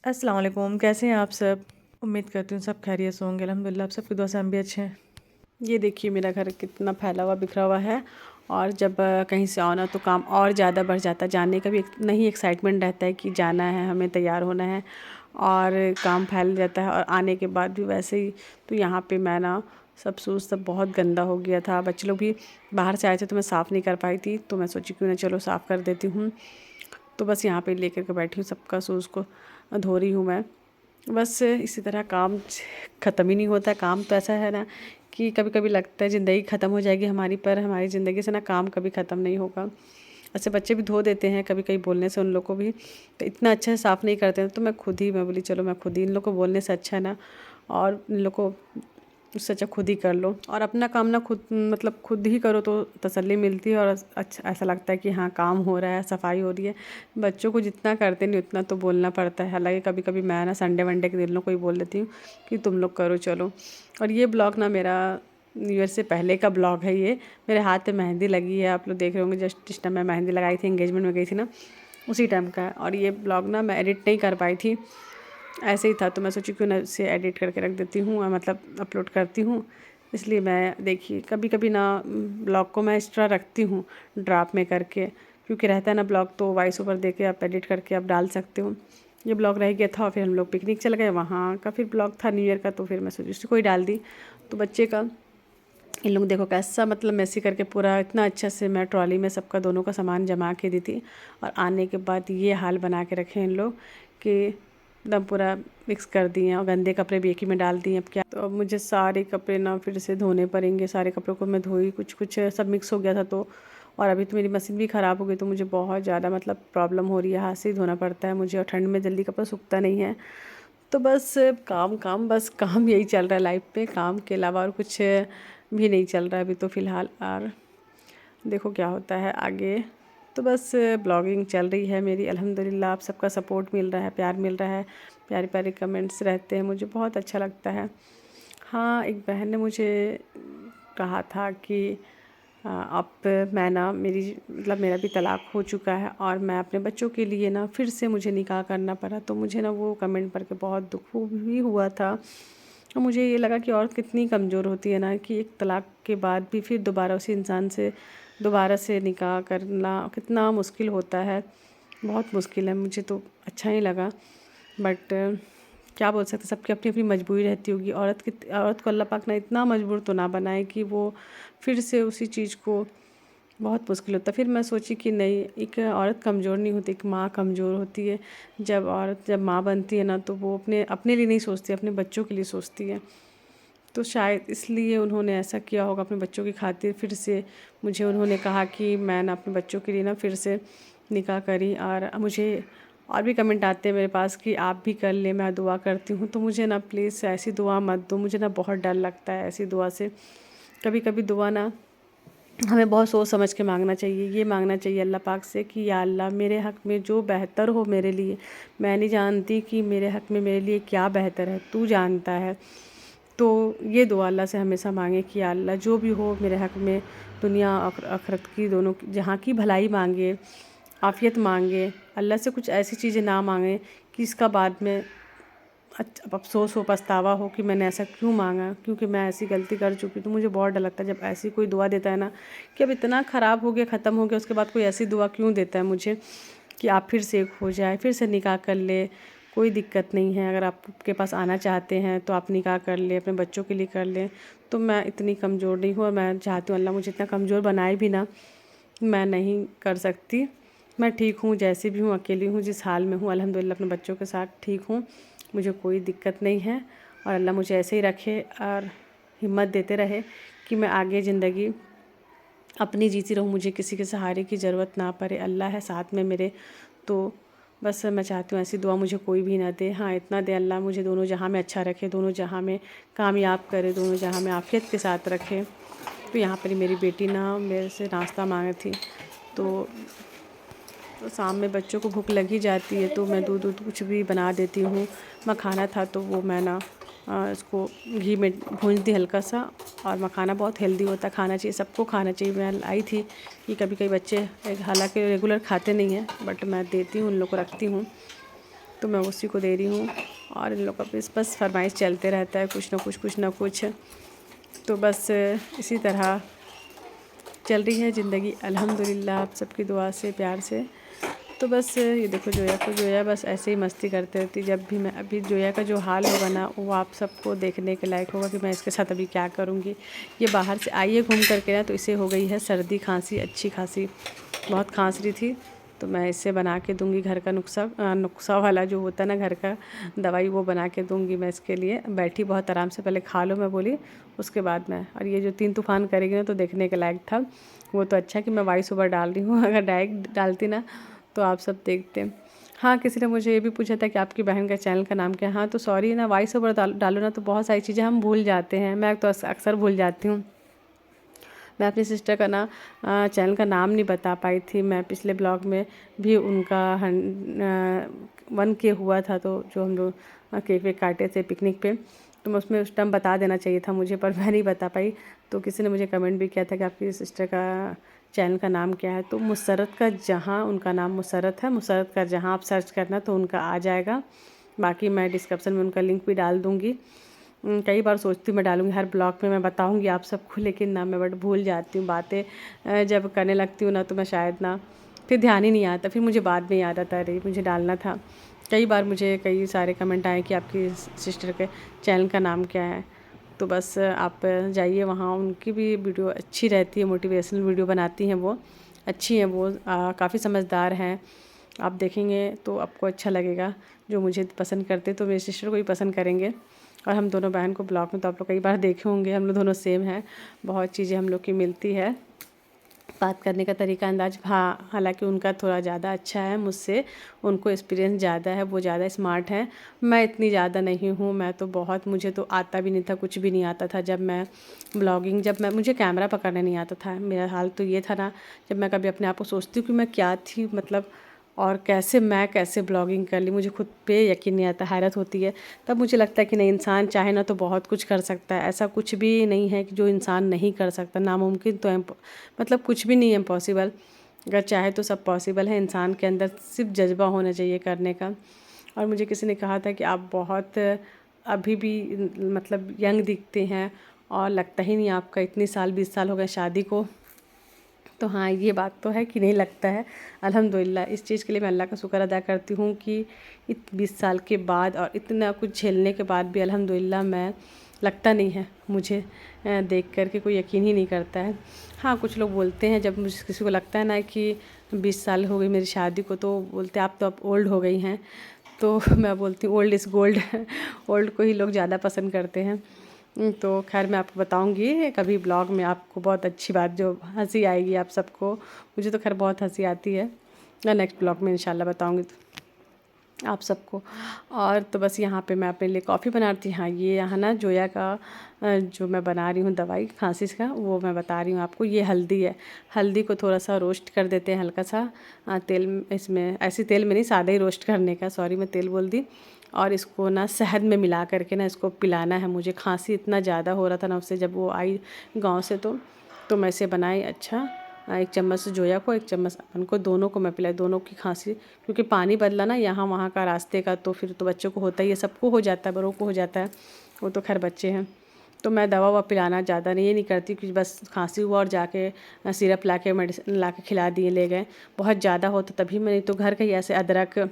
अस्सलाम वालेकुम, कैसे हैं आप सब? उम्मीद करती हूँ सब खैरियत से होंगे। अल्हम्दुलिल्लाह आप सबकी दुआ से हम भी अच्छे हैं। ये देखिए मेरा घर कितना फैला हुआ बिखरा हुआ है। और जब कहीं से आओ ना तो काम और ज़्यादा बढ़ जाता है। जाने का भी एक नहीं एक्साइटमेंट रहता है कि जाना है, हमें तैयार होना है, और काम फैल जाता है। और आने के बाद भी वैसे ही। तो यहाँ पे मैं ना सब बहुत गंदा हो गया था। बच्चे लोग भी बाहर से आए थे तो मैं साफ़ नहीं कर पाई थी, तो मैं सोची क्यों ना चलो साफ़ कर देती हूँ। तो बस यहाँ पे लेकर के बैठी हूँ, सबका शूज़ को धो रही हूँ मैं। बस इसी तरह काम ख़त्म ही नहीं होता। काम तो ऐसा है ना कि कभी कभी लगता है ज़िंदगी ख़त्म हो जाएगी हमारी, पर हमारी ज़िंदगी से ना काम कभी ख़त्म नहीं होगा। ऐसे बच्चे भी धो देते हैं कभी कभी बोलने से, उन लोग को भी तो इतना अच्छा से साफ़ नहीं करते हैं। तो मैं बोली चलो मैं खुद ही, इन लोग को बोलने से अच्छा है ना, और इन लोग को उससे अच्छा खुद ही कर लो। और अपना काम ना खुद मतलब खुद ही करो तो तसल्ली मिलती है, और अच्छा ऐसा लगता है कि हाँ काम हो रहा है, सफाई हो रही है। बच्चों को जितना करते नहीं उतना तो बोलना पड़ता है। हालांकि कभी कभी मैं ना संडे वनडे के दिन लोग को ही बोल देती हूँ कि तुम लोग करो चलो। और ये ब्लॉग ना मेरा न्यू ईयर से पहले का ब्लॉग है। ये मेरे हाथ पे मेहंदी लगी है, आप लोग देख रहे होंगे। जस्ट जिस टाइम मैं मेहंदी लगाई थी, एंगेजमेंट में गई थी ना, उसी टाइम का है। और ये ब्लॉग ना मैं एडिट नहीं कर पाई थी, ऐसे ही था। तो मैं सोची क्यों ना इसे एडिट करके रख देती हूँ, मतलब अपलोड करती हूँ। इसलिए मैं देखिए कभी कभी ना ब्लॉग को मैं एक्स्ट्रा रखती हूँ ड्राफ्ट में करके, क्योंकि रहता है ना ब्लॉग तो वॉइस ओवर दे के आप एडिट करके आप डाल सकते हो। ये ब्लॉग रह गया था, और फिर हम लोग पिकनिक चल गए, वहाँ का फिर ब्लॉग था न्यू ईयर का, तो फिर मैं सोची उसी को ही डाल दी। तो बच्चे का इन लोग देखो कैसा मतलब मैसी करके पूरा इतना अच्छा से मैं ट्रॉली में सबका दोनों का सामान जमा के दी थी। और आने के बाद ये हाल बना के रखे इन लोग कि एकदम पूरा मिक्स कर दिए हैं। और गंदे कपड़े भी एक ही में डाल दिए। अब क्या, तो अब मुझे सारे कपड़े ना फिर से धोने पड़ेंगे। सारे कपड़ों को मैं धोई, कुछ कुछ सब मिक्स हो गया था तो। और अभी तो मेरी मशीन भी ख़राब हो गई, तो मुझे बहुत ज़्यादा मतलब प्रॉब्लम हो रही है। हाथ से ही धोना पड़ता है मुझे, और ठंड में जल्दी कपड़ा सूखता नहीं है। तो बस काम काम बस काम यही चल रहा है लाइफ पे। काम के अलावा और कुछ भी नहीं चल रहा है अभी तो फ़िलहाल। और देखो क्या होता है आगे। तो बस ब्लॉगिंग चल रही है मेरी, अल्हम्दुलिल्लाह। आप सबका सपोर्ट मिल रहा है, प्यार मिल रहा है, प्यारे प्यारे कमेंट्स रहते हैं, मुझे बहुत अच्छा लगता है। हाँ, एक बहन ने मुझे कहा था कि अब मैं ना मेरी मतलब मेरा भी तलाक हो चुका है, और मैं अपने बच्चों के लिए ना फिर से मुझे निकाह करना पड़ा। तो मुझे ना वो कमेंट पढ़ के बहुत दुख भी हुआ था। और मुझे ये लगा कि औरत कितनी कमज़ोर होती है ना, कि एक तलाक के बाद भी फिर दोबारा उसी इंसान से दोबारा से निकाह करना कितना मुश्किल होता है। बहुत मुश्किल है, मुझे तो अच्छा नहीं लगा। बट क्या बोल सकते, सबकी अपनी अपनी मजबूरी रहती होगी। औरत को अल्लाह पाक ना इतना मजबूर तो ना बनाए कि वो फिर से उसी चीज़ को, बहुत मुश्किल होता है। फिर मैं सोची कि नहीं, एक औरत कमज़ोर नहीं होती, एक माँ कमज़ोर होती है। जब माँ बनती है ना, तो वो अपने अपने लिए नहीं सोचती, अपने बच्चों के लिए सोचती है। तो शायद इसलिए उन्होंने ऐसा किया होगा अपने बच्चों की खातिर। फिर से मुझे उन्होंने कहा कि मैं ना अपने बच्चों के लिए ना फिर से निकाह करी। और मुझे और भी कमेंट आते हैं मेरे पास कि आप भी कर लें, मैं दुआ करती हूँ। तो मुझे ना प्लीज़ ऐसी दुआ मत दो, मुझे ना बहुत डर लगता है ऐसी दुआ से। कभी कभी दुआ ना हमें बहुत सोच समझ के मांगना चाहिए। ये मांगना चाहिए अल्लाह पाक से कि या अल्लाह मेरे हक़ में जो बेहतर हो मेरे लिए, मैं नहीं जानती कि मेरे हक़ में मेरे लिए क्या बेहतर है, तू जानता है। तो ये दुआ अल्लाह से हमेशा मांगे कि या अल्लाह जो भी हो मेरे हक़ में, दुनिया और आखिरत की दोनों की जहाँ की भलाई मांगे, आफ़ियत मांगे। अल्लाह से कुछ ऐसी चीज़ें ना मांगे कि इसका बाद में अफ़सोस हो, पछतावा हो कि मैंने ऐसा क्यों मांगा, क्योंकि मैं ऐसी गलती कर चुकी। तो मुझे बहुत डर लगता है जब ऐसी कोई दुआ देता है ना, कि अब इतना ख़राब हो गया, ख़त्म हो गया, उसके बाद कोई ऐसी दुआ क्यों देता है मुझे कि आप फिर से एक हो जाए, फिर से निकाह कर ले। कोई दिक्कत नहीं है, अगर आपके पास आना चाहते हैं तो आप निकाह कर लें, अपने बच्चों के लिए कर लें। तो मैं इतनी कमज़ोर नहीं हूँ, और मैं चाहती हूँ अल्लाह मुझे इतना कमज़ोर बनाए भी ना, मैं नहीं कर सकती। मैं ठीक हूँ, जैसी भी हूँ, अकेली हूँ, जिस हाल में हूँ अल्हम्दुलिल्लाह अपने बच्चों के साथ ठीक हूँ। मुझे कोई दिक्कत नहीं है, और अल्लाह मुझे ऐसे ही रखे और हिम्मत देते रहे कि मैं आगे ज़िंदगी अपनी जीती रहूँ, मुझे किसी के सहारे की ज़रूरत ना पड़े। अल्लाह है साथ में मेरे। तो बस मैं चाहती हूँ ऐसी दुआ मुझे कोई भी ना दे। हाँ, इतना दे अल्लाह मुझे दोनों जहाँ में अच्छा रखे, दोनों जहाँ में कामयाब करे, दोनों जहाँ में आफ़ियत के साथ रखे। तो यहाँ पर ही मेरी बेटी ना मेरे से नाश्ता मांगी थी। तो शाम में बच्चों को भूख लग ही जाती है, तो मैं दूध दूध कुछ भी बना देती हूँ। मखाना था तो वो मैं ना इसको घी में भून दी हल्का सा। और मखाना बहुत हेल्दी होता है, खाना चाहिए, सबको खाना चाहिए। मैं लाई थी कि कभी कभी बच्चे हालांकि रेगुलर खाते नहीं हैं, बट मैं देती हूँ, उन लोग को रखती हूँ। तो मैं उसी को दे रही हूँ। और इन लोग का बस फरमाइश चलते रहता है, कुछ ना कुछ। तो बस इसी तरह चल रही है ज़िंदगी अल्हम्दुलिल्लाह, आप सबकी दुआ से, प्यार से। तो बस ये देखो जोया बस ऐसे ही मस्ती करते रहती। जब भी मैं अभी जोया का जो हाल होगा ना, वो आप सबको देखने के लायक होगा कि मैं इसके साथ अभी क्या करूँगी। ये बाहर से आई है घूम करके ना, तो इसे हो गई है सर्दी खांसी अच्छी खासी, बहुत खांस रही थी। तो मैं इसे बना के दूँगी घर का नुस्खा वाला जो होता है ना घर का दवाई, वो बना के दूँगी मैं इसके लिए। बैठी बहुत आराम से, पहले खा लो मैं बोली, उसके बाद मैं। और ये जो 3 तूफ़ान करेगी ना, तो देखने के लायक था। वो तो अच्छा कि मैं वॉइस ओवर डाल रही हूँ, अगर डायरेक्ट डालती ना तो आप सब देखते। हाँ, किसी ने मुझे ये भी पूछा था कि आपकी बहन का चैनल का नाम क्या है। हाँ, तो सॉरी ना, वॉइस ओवर डालो ना तो बहुत सारी चीज़ें हम भूल जाते हैं। मैं तो अक्सर भूल जाती हूँ। मैं अपनी सिस्टर का चैनल का नाम नहीं बता पाई थी। मैं पिछले ब्लॉग में भी उनका 1K हुआ था, तो जो हम लोग केक वेक काटे थे पिकनिक पे, तो मैं उसमें उस टाइम बता देना चाहिए था मुझे, पर मैं नहीं बता पाई। तो किसी ने मुझे कमेंट भी किया था कि आपकी सिस्टर का चैनल का नाम क्या है। तो मुसर्रत का जहाँ, उनका नाम मुसर्रत है। मुसर्रत का जहाँ आप सर्च करना तो उनका आ जाएगा। बाकी मैं डिस्क्रिप्शन में उनका लिंक भी डाल दूँगी। कई बार सोचती हूँ मैं डालूँगी, हर ब्लॉग में मैं बताऊँगी आप सबको, लेकिन ना मैं भूल जाती हूँ बातें। जब करने लगती हूँ ना, तो मैं शायद ना फिर ध्यान ही नहीं आता, फिर मुझे बाद में याद आता, अरे मुझे डालना था। कई बार मुझे कई सारे कमेंट आए कि आपकी सिस्टर के चैनल का नाम क्या है। तो बस आप जाइए वहाँ, उनकी भी वीडियो अच्छी रहती है, मोटिवेशनल वीडियो बनाती हैं वो, अच्छी हैं वो, काफ़ी समझदार हैं। आप देखेंगे तो आपको अच्छा लगेगा। जो मुझे पसंद करते तो मेरी सिस्टर को भी पसंद करेंगे। और हम दोनों बहन को ब्लॉग में तो आप लोग कई बार देखे होंगे, हम लोग दोनों सेम हैं, बहुत चीज़ें हम लोग की मिलती है। बात करने का तरीका, अंदाज, हाँ, हालांकि उनका थोड़ा ज़्यादा अच्छा है मुझसे, उनको एक्सपीरियंस ज़्यादा है, वो ज़्यादा स्मार्ट हैं। मैं इतनी ज़्यादा नहीं हूँ, मैं तो बहुत, मुझे तो आता भी नहीं था, कुछ भी नहीं आता था। जब मैं मुझे कैमरा पकड़ने नहीं आता था। मेरा हाल तो ये था ना, जब मैं कभी अपने आप को सोचती हूँ कि मैं क्या थी, मतलब, और कैसे ब्लॉगिंग कर ली, मुझे खुद पे यकीन नहीं आता, हैरत होती है। तब मुझे लगता है कि नहीं, इंसान चाहे ना तो बहुत कुछ कर सकता है। ऐसा कुछ भी नहीं है कि जो इंसान नहीं कर सकता, नामुमकिन तो मतलब कुछ भी नहीं है इम्पॉसिबल। अगर चाहे तो सब पॉसिबल है, इंसान के अंदर सिर्फ जज्बा होना चाहिए करने का। और मुझे किसी ने कहा था कि आप बहुत अभी भी मतलब यंग दिखते हैं, और लगता ही नहीं आपका इतने साल 20 साल हो गए शादी को। तो हाँ, ये बात तो है कि नहीं लगता है। अल्हम्दुलिल्लाह, इस चीज़ के लिए मैं अल्लाह का शुक्र अदा करती हूँ कि 20 साल के बाद और इतना कुछ झेलने के बाद भी अल्हम्दुलिल्लाह मैं, लगता नहीं है मुझे, देख कर के कोई यकीन ही नहीं करता है। हाँ, कुछ लोग बोलते हैं, जब मुझे किसी को लगता है ना कि 20 साल हो गई मेरी शादी को, तो बोलते हैं आप तो अब ओल्ड हो गई हैं। तो मैं बोलती हूँ ओल्ड इज़ गोल्ड। ओल्ड को ही लोग ज़्यादा पसंद करते हैं। तो खैर मैं आपको बताऊंगी कभी ब्लॉग में, आपको बहुत अच्छी बात, जो हंसी आएगी आप सबको। मुझे तो खैर बहुत हंसी आती है। मैं नेक्स्ट ब्लॉग में इंशाल्लाह बताऊंगी आप सबको। और तो बस यहाँ पे मैं अपने लिए कॉफ़ी बना रही थी। हाँ, ये यहाँ ना जोया का जो मैं बना रही हूँ दवाई खांसी का, वो मैं बता रही हूँ आपको। ये हल्दी है, हल्दी को थोड़ा सा रोस्ट कर देते हैं हल्का सा तेल इसमें, ऐसी तेल में नहीं, सादा ही रोस्ट करने का, सॉरी मैं तेल बोल दी। और इसको ना शहद में मिला करके ना इसको पिलाना है। मुझे खांसी इतना ज़्यादा हो रहा था ना उससे, जब वो आई गाँव से, तो मैं इसे बनाई। अच्छा, 1 चम्मच जोया को, 1 चम्मच अपन को, दोनों को मैं पिलाई। दोनों की खांसी, क्योंकि पानी बदला ना यहाँ वहाँ का रास्ते का, तो फिर तो बच्चों को होता ही है, सबको हो जाता है, बड़ों को हो जाता है, वो तो खैर बच्चे हैं। तो मैं दवा ववा पिलाना ज़्यादा नहीं, ये नहीं करती कि बस खांसी हुआ और जाके सिरप ला के, मेडिसिन ला के खिला दिए, ले गए। बहुत ज़्यादा हो तो तभी मैं, नहीं तो घर का ही ऐसे अदरक,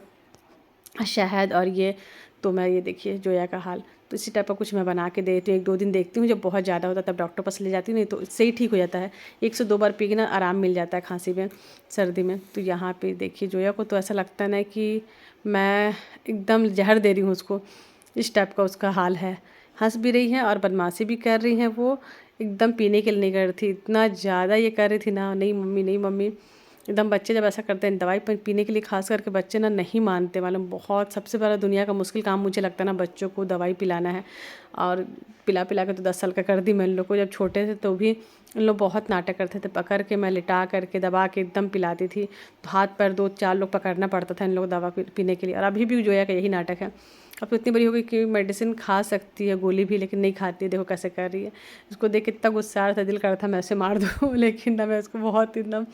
शहद और ये, तो मैं ये देखिए जोया का हाल। तो इसी टाइप का कुछ मैं बना के देती हूँ। 1-2 दिन देखती हूँ, जब बहुत ज़्यादा होता है तब डॉक्टर पास ले जाती हूँ, नहीं तो इससे ही ठीक हो जाता है। 1 से 2 बार पी के ना आराम मिल जाता है खांसी में, सर्दी में। तो यहाँ पे देखिए जोया को तो ऐसा लगता है ना कि मैं एकदम जहर दे रही हूँ उसको, इस टाइप का उसका हाल है। हंस भी रही है और बदमाशी भी कर रही हैं वो, एकदम पीने के लिए नहीं कर रही थी, इतना ज़्यादा ये कर रही थी ना, नहीं मम्मी नहीं मम्मी। एकदम बच्चे जब ऐसा करते हैं दवाई पीने के लिए, खास करके बच्चे ना नहीं मानते, मालूम, बहुत सबसे बड़ा दुनिया का मुश्किल काम मुझे लगता है ना बच्चों को दवाई पिलाना है। और पिला पिला के तो 10 साल का कर दी मैं इन लोग को। जब छोटे थे तो भी इन लोग बहुत नाटक करते थे, पकड़ के मैं लिटा करके दबा के एकदम पिलाती थी। तो हाथ पैर 2-4 लोग पकड़ना पड़ता था इन लोग दवा पीने के लिए। और अभी भी जोया का यही नाटक है। अब तो इतनी बड़ी हो गई कि मेडिसिन खा सकती है, गोली भी, लेकिन नहीं खाती है। देखो कैसे कर रही है। उसको देख कितना गुस्सा आ रहा था, दिल कर रहा था मैं ऐसे मार दूँ। लेकिन ना, मैं उसको बहुत एकदम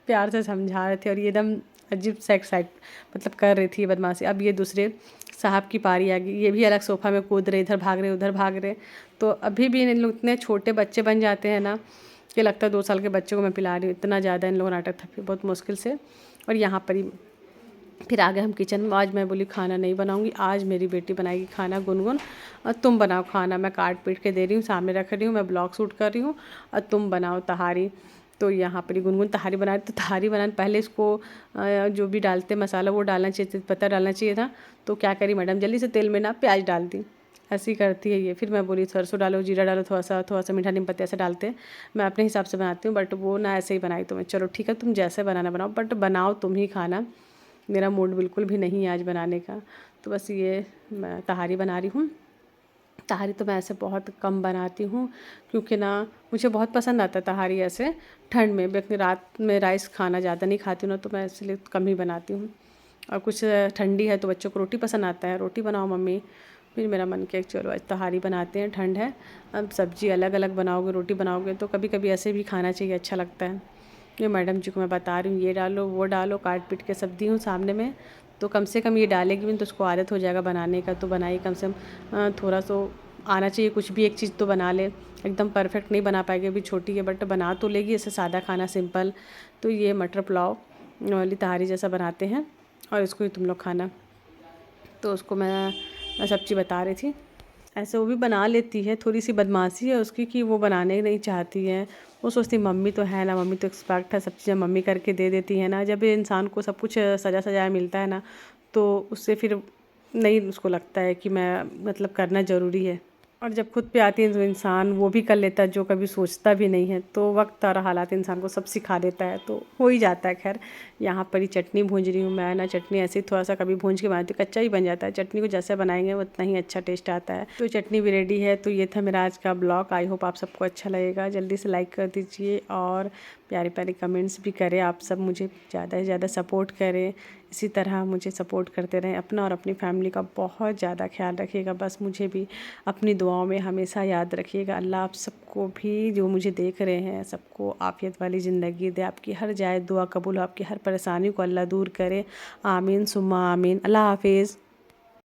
प्यार से समझा रहे थे, और ये एकदम अजीब सा एक्साइट मतलब कर रही थी बदमाशी। अब ये दूसरे साहब की पारी आ गई, ये भी अलग सोफ़ा में कूद रहे, इधर भाग रहे उधर भाग रहे। तो अभी भी इन लोग इतने छोटे बच्चे बन जाते हैं ना कि लगता है 2 साल के बच्चे को मैं पिला रही हूँ, इतना ज़्यादा इन लोगों नाटक था फिर बहुत मुश्किल से। और यहाँ पर ही फिर आ गए हम किचन में। आज मैं बोली खाना नहीं बनाऊंगी, आज मेरी बेटी बनाएगी खाना गुनगुन, और तुम बनाओ खाना, मैं काट पीट के दे रही हूँ, सामने रख रही हूँ, मैं ब्लॉग शूट कर रही हूँ और तुम बनाओ तहारी। तो यहाँ पर ही गुनगुन तहारी बना रही। तो तहारी बनाने पहले इसको जो भी डालते मसाला वो डालना चाहिए, तेजपत्ता डालना चाहिए था। तो क्या करी मैडम, जल्दी से तेल में ना प्याज डाल दी। ऐसी करती है ये। फिर मैं बोली सरसों डालो, जीरा डालो, थोड़ा सा मीठा नीम पत्ती ऐसे डालते हैं। मैं अपने हिसाब से बनाती हूँ, बट वो ना ऐसे ही बनाई। तो मैं चलो ठीक है, तुम जैसे बनाना बनाओ, बट बनाओ तुम ही खाना, मेरा मूड बिल्कुल भी नहीं है आज बनाने का। तो बस ये मैं तहारी बना रही हूँ। तहारी तो मैं ऐसे बहुत कम बनाती हूँ, क्योंकि ना मुझे बहुत पसंद आता है तहारी ऐसे ठंड में। मैं अपनी रात में राइस खाना ज़्यादा नहीं खाती हूँ ना, तो मैं इसलिए कम ही बनाती हूँ। और कुछ ठंडी है तो बच्चों को रोटी पसंद आता है, रोटी बनाओ मम्मी। फिर मेरा मन किया चलो आज तहारी बनाते हैं, ठंड है। अब सब्जी अलग अलग बनाओगे, रोटी बनाओगे तो कभी कभी ऐसे भी खाना चाहिए, अच्छा लगता है। ये मैडम जी को मैं बता रही हूँ ये डालो वो डालो, काट पीट के सब दी हूँ सामने में। तो कम से कम ये डालेगी भी तो उसको आदत हो जाएगा बनाने का। तो बनाई कम से कम थोड़ा सा आना चाहिए, कुछ भी एक चीज़ तो बना ले। एकदम परफेक्ट नहीं बना पाएगी, अभी छोटी है, बट बना तो लेगी ऐसे सादा खाना सिंपल। तो ये मटर पुलाव वाली तहारी जैसा बनाते हैं और इसको ही तुम लोग खाना। तो उसको मैं सब्ज़ी बता रही थी। ऐसे वो भी बना लेती है, थोड़ी सी बदमाशी है उसकी कि वो बनाने नहीं चाहती है। वो सोचती मम्मी तो है ना, मम्मी तो एक्सपर्ट है, सब चीज़ें मम्मी करके दे देती है ना। जब इंसान को सब कुछ सजा सजाया मिलता है ना, तो उससे फिर नहीं उसको लगता है कि मैं मतलब करना ज़रूरी है। और जब खुद पे आती है तो इंसान वो भी कर लेता है जो कभी सोचता भी नहीं है। तो वक्त और हालात इंसान को सब सिखा देता है, तो हो ही जाता है। खैर यहाँ पर ही चटनी भूंज रही हूँ मैं ना। चटनी ऐसे ही थोड़ा सा कभी भूंज के बनाती हूँ, कच्चा ही बन जाता है। चटनी को जैसे बनाएंगे उतना ही अच्छा टेस्ट आता है। तो चटनी भी रेडी है। तो ये था मेरा आज का ब्लॉग। आई होप आप सबको अच्छा लगेगा। जल्दी से लाइक कर दीजिए और प्यारे प्यारे कमेंट्स भी करें। आप सब मुझे ज़्यादा से ज़्यादा सपोर्ट करें, इसी तरह मुझे सपोर्ट करते रहें। अपना और अपनी फैमिली का बहुत ज़्यादा ख्याल रखिएगा। बस मुझे भी अपनी दुआओं में हमेशा याद रखिएगा। अल्लाह आप सबको भी, जो मुझे देख रहे हैं, सबको आफियत वाली ज़िंदगी दे। आपकी हर जायज़ दुआ कबूल हो, आपकी हर परेशानी को अल्लाह दूर करे। आमीन सुम्मा आमीन। अल्लाह हाफिज़।